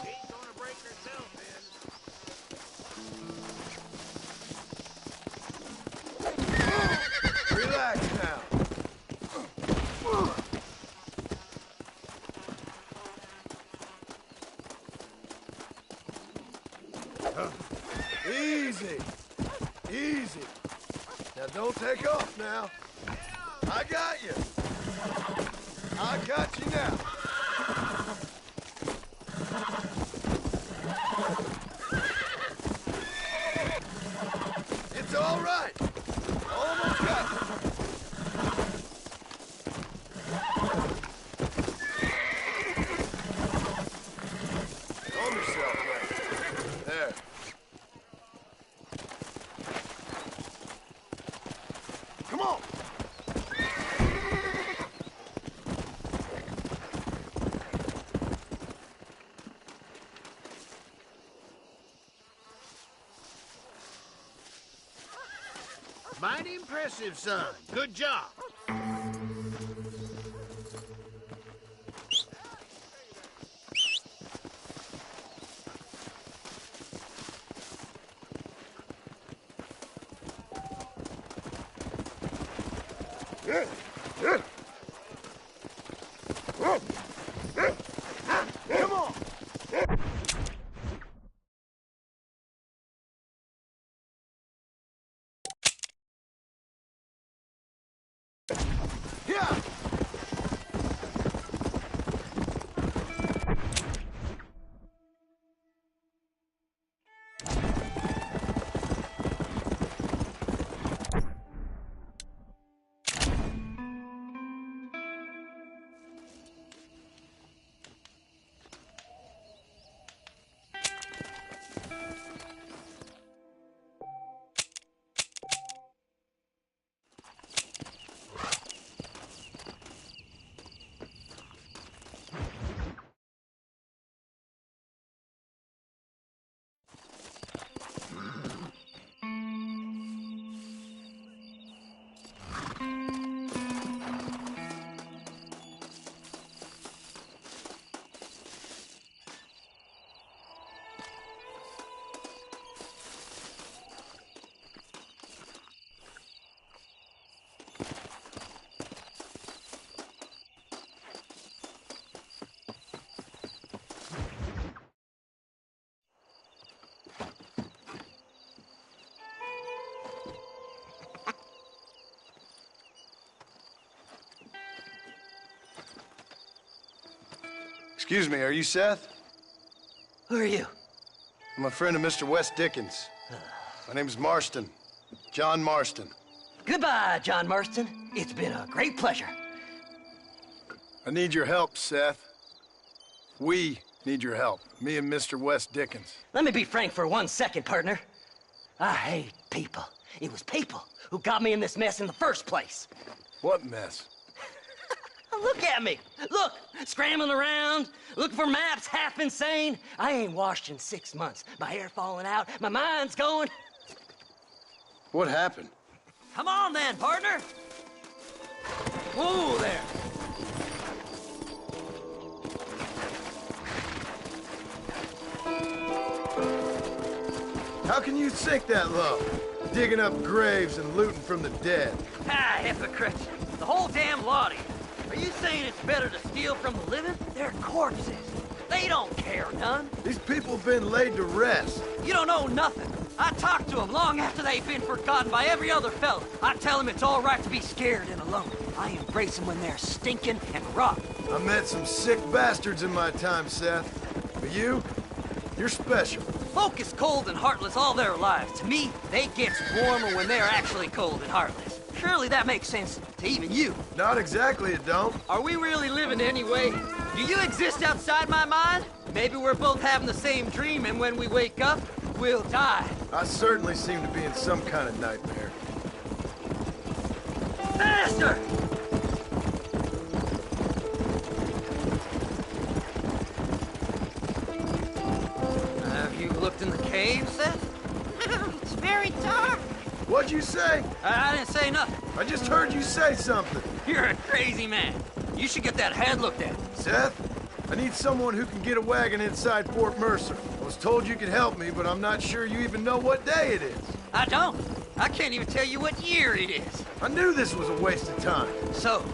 She's gonna break herself in. Relax now. Easy. Easy. Now don't take off now. I got you. I got you now. Mighty impressive, son. Good job. Come on! Yeah! Excuse me, are you Seth? Who are you? I'm a friend of Mr. Wes Dickens. My name's Marston. John Marston. Goodbye, John Marston. It's been a great pleasure. I need your help, Seth. We need your help. Me and Mr. Wes Dickens. Let me be frank for 1 second, partner. I hate people. It was people who got me in this mess in the first place. What mess? Look at me. Look, scrambling around, looking for maps, half insane. I ain't washed in 6 months. My hair falling out, my mind's going. What happened? Come on then, partner. Whoa there. How can you sink that low? Digging up graves and looting from the dead. Ah, hypocrite. The whole damn lot of you. Are you saying it's better to steal from the living? They're corpses. They don't care none. These people have been laid to rest. You don't know nothing. I talk to them long after they've been forgotten by every other fella. I tell them it's all right to be scared and alone. I embrace them when they're stinking and rotten. I met some sick bastards in my time, Seth. But you're special. Folk is cold and heartless all their lives. To me, they get warmer when they're actually cold and heartless. Surely that makes sense to even you. Not exactly, it don't. Are we really living anyway? Do you exist outside my mind? Maybe we're both having the same dream, and when we wake up, we'll die. I certainly seem to be in some kind of nightmare. Faster! Have you looked in the cave, Seth? It's very dark. What'd you say? I didn't say nothing. I just heard you say something. You're a crazy man. You should get that head looked at. Seth, I need someone who can get a wagon inside Fort Mercer. I was told you could help me, but I'm not sure you even know what day it is. I don't. I can't even tell you what year it is. I knew this was a waste of time. So,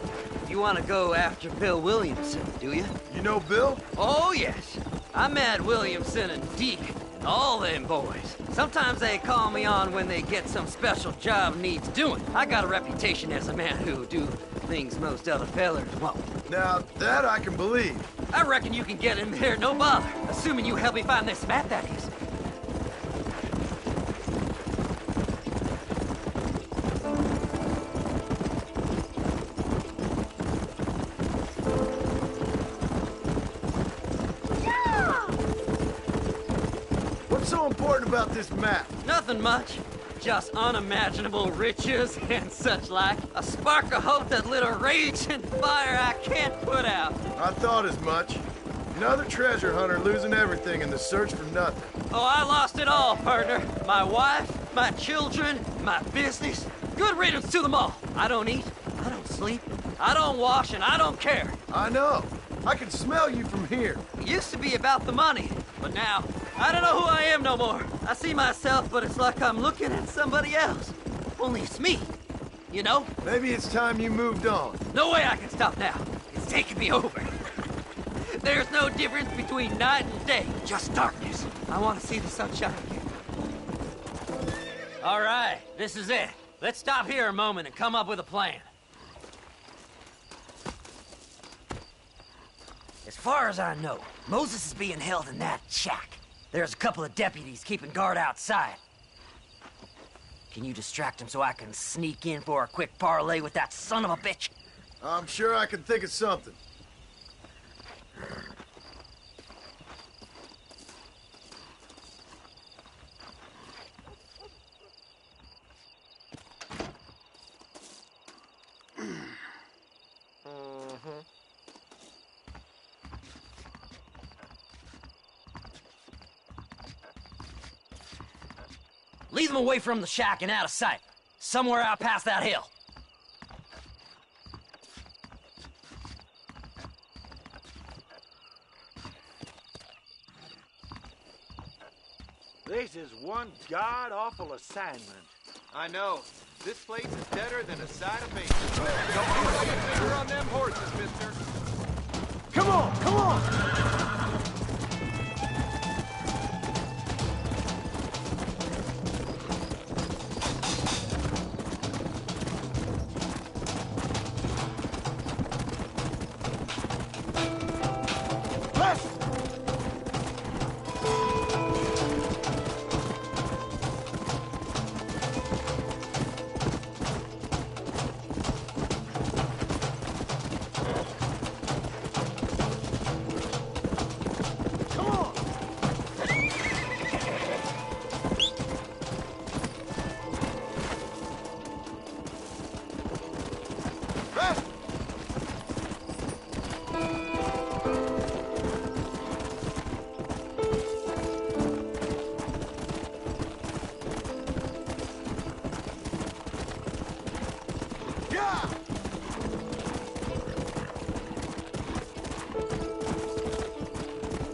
you want to go after Bill Williamson, do you? You know Bill? Oh, yes. I met Williamson and Deke, and all them boys. Sometimes they call me on when they get some special job needs doing. I got a reputation as a man who'll do things most other fellers won't. Now, that I can believe. I reckon you can get in there, no bother. Assuming you help me find this map, that is. What's so important about this map? Nothing much. Just unimaginable riches and such like. A spark of hope that lit a raging fire I can't put out. I thought as much. Another treasure hunter losing everything in the search for nothing. Oh, I lost it all, partner. My wife, my children, my business. Good riddance to them all. I don't eat, I don't sleep, I don't wash, and I don't care. I know. I can smell you from here. It used to be about the money, but now, I don't know who I am no more. I see myself, but it's like I'm looking at somebody else. Only it's me, you know? Maybe it's time you moved on. No way I can stop now. It's taking me over. There's no difference between night and day, just darkness. I want to see the sunshine again. All right, this is it. Let's stop here a moment and come up with a plan. As far as I know, Moses is being held in that shack. There's a couple of deputies keeping guard outside. Can you distract him so I can sneak in for a quick parlay with that son of a bitch? I'm sure I can think of something. Lead them away from the shack and out of sight. Somewhere out past that hill. This is one god-awful assignment. I know. This place is better than a side of bacon. Don't be like a finger on them horses, mister. Come on, come on!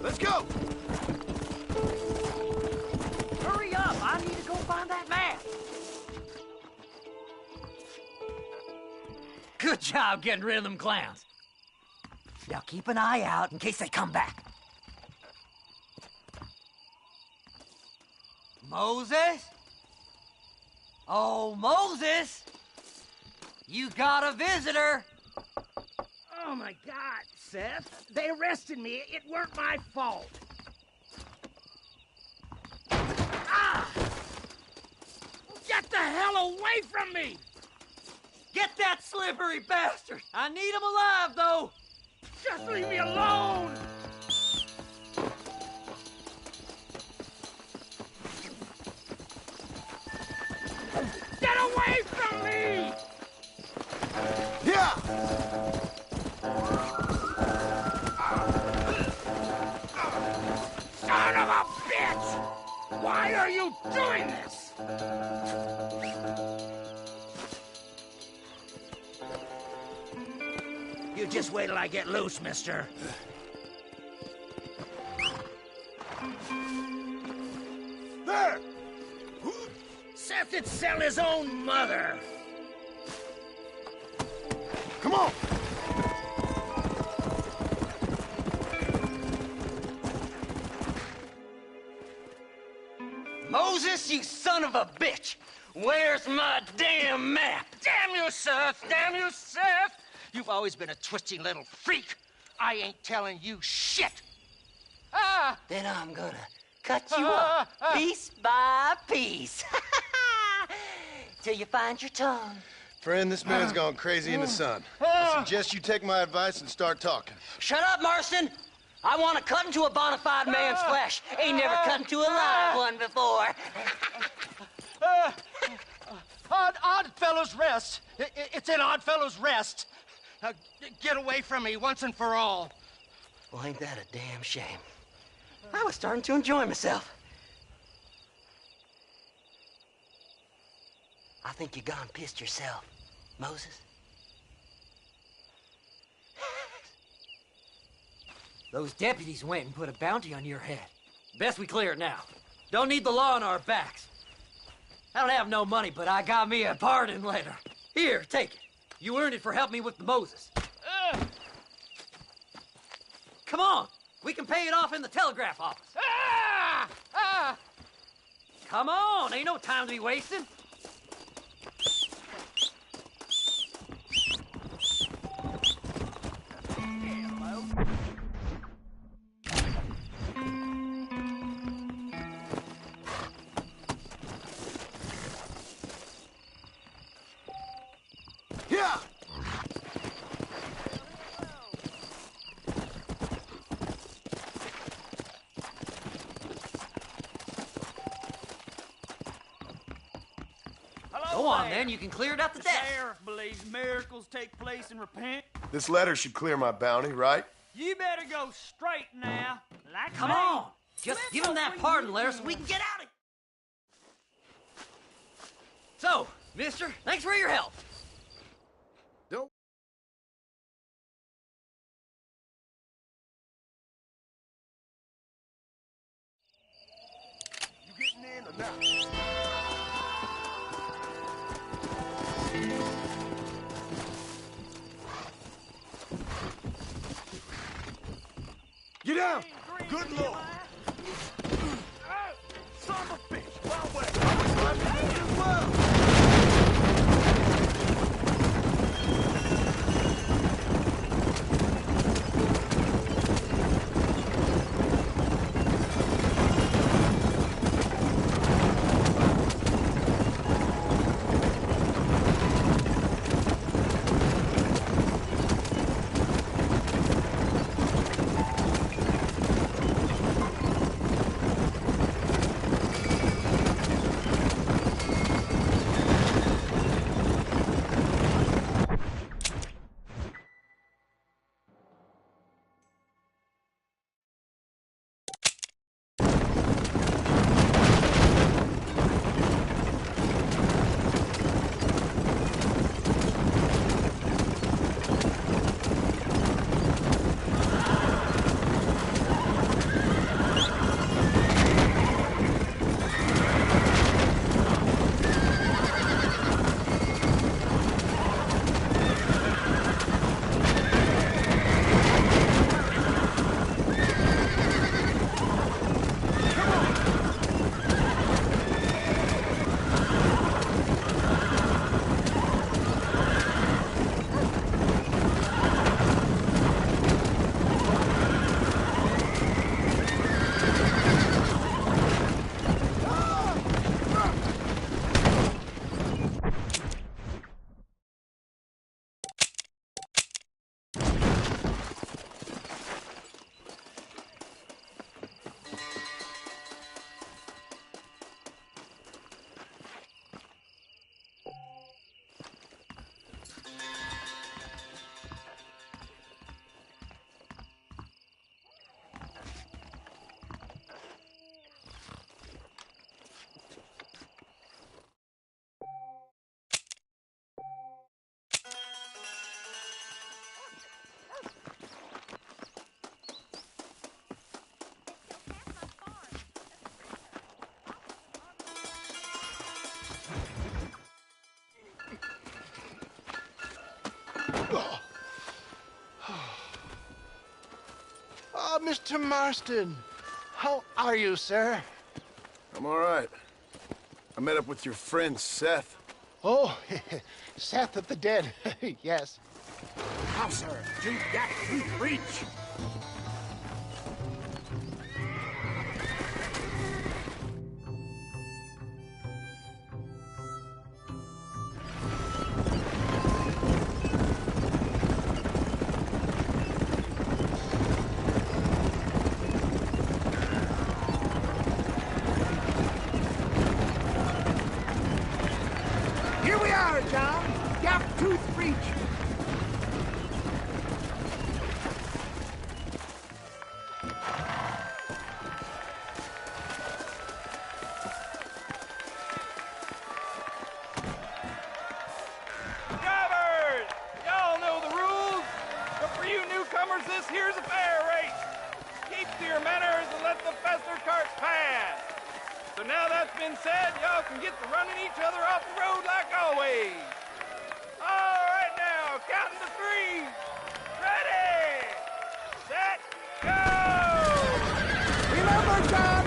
Let's go! Hurry up! I need to go find that man! Good job getting rid of them clowns. Now keep an eye out in case they come back. Moses? Oh, Moses! You got a visitor! Oh my God, Seth. They arrested me. It weren't my fault. Ah! Get the hell away from me! Get that slippery bastard! I need him alive, though! Just leave me alone! Get away from me! Yeah! Son of a bitch! Why are you doing this? You just wait till I get loose, mister. There! Seth would sell his own mother. Come on! Moses, you son of a bitch! Where's my damn map? Damn you, Seth! Damn you, Seth! You've always been a twisty little freak. I ain't telling you shit. Ah! Then I'm gonna cut you up piece by piece. Till you find your tongue. Friend, this man's gone crazy in the sun. I suggest you take my advice and start talking. Shut up, Marston! I want to cut into a bona fide man's flesh. Ain't never cut into a live one before. Oddfellows Rest. It's in Oddfellows Rest. Now, get away from me once and for all. Well, ain't that a damn shame? I was starting to enjoy myself. I think think you gone pissed yourself, Moses? Those deputies went and put a bounty on your head. Best we clear it now. Don't need the law on our backs. I don't have no money, but I got me a pardon letter. Here, take it. You earned it for helping me with the Moses. Come on. We can pay it off in the telegraph office. Come on. Ain't no time to be wasted. Yeah! Go on, then. You can clear it out the desk. Sheriff believes miracles take place and repent. This letter should clear my bounty, right? You better go straight now. Like Come me. on. Just give him that pardon letter so we can get out of here. So, mister, thanks for your help. Don't. You getting in or not? Get down! Good lord! Son of a bitch! Wild West! As well! Oh, Mr. Marston. How are you, sir? I'm all right. I met up with your friend, Seth. Oh, Seth of the Dead. Yes. Now, sir, to that breach. Here we are, John. Gap Tooth Breach. So now that's been said, y'all can get to running each other off the road like always. All right now, counting to three. Ready, set, go! Remember, John,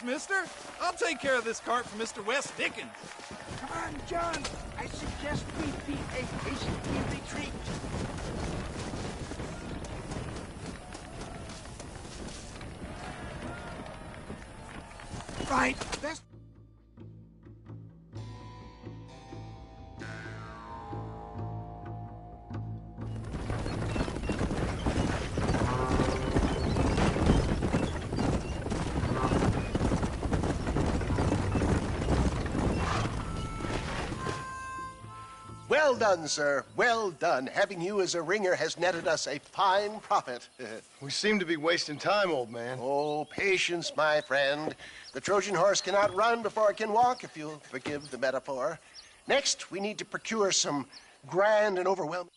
mister. I'll take care of this cart for Mr. Wes Dickens. Come on, John. I suggest we be a hasty retreat. Right. Best. Well done, sir. Well done. Having you as a ringer has netted us a fine profit. We seem to be wasting time, old man. Oh, patience, my friend. The Trojan horse cannot run before it can walk, if you'll forgive the metaphor. Next, we need to procure some grand and overwhelming...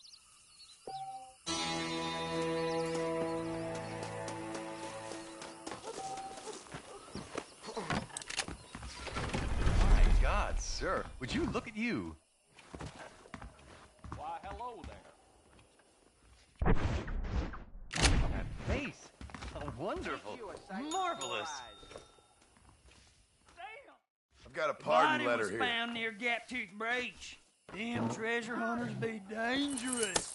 My God, sir. Would you look at you? Why, hello there. That face. Oh, wonderful. Marvelous. I've got a pardon Body letter was here. found near Gaptooth Breach. Them treasure hunters be dangerous.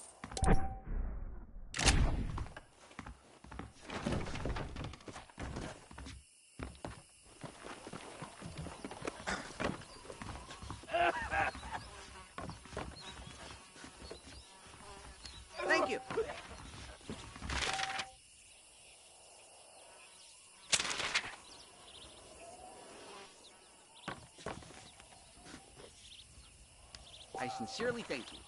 Thank you. I sincerely thank you.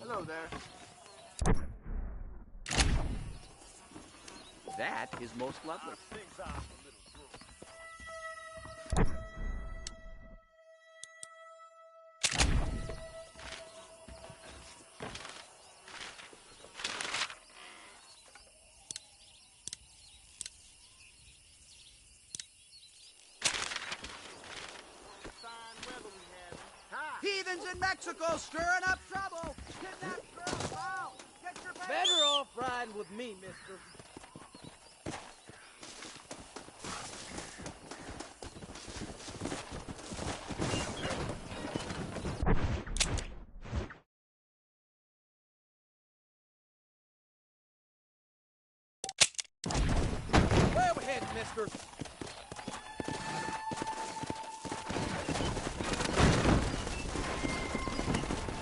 Hello there. That is most lovely. Heathens in Mexico stirring up trouble! Kidnap girls! Wow! Get your Better off riding with me, mister. Where we heading, mister?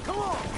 Come on!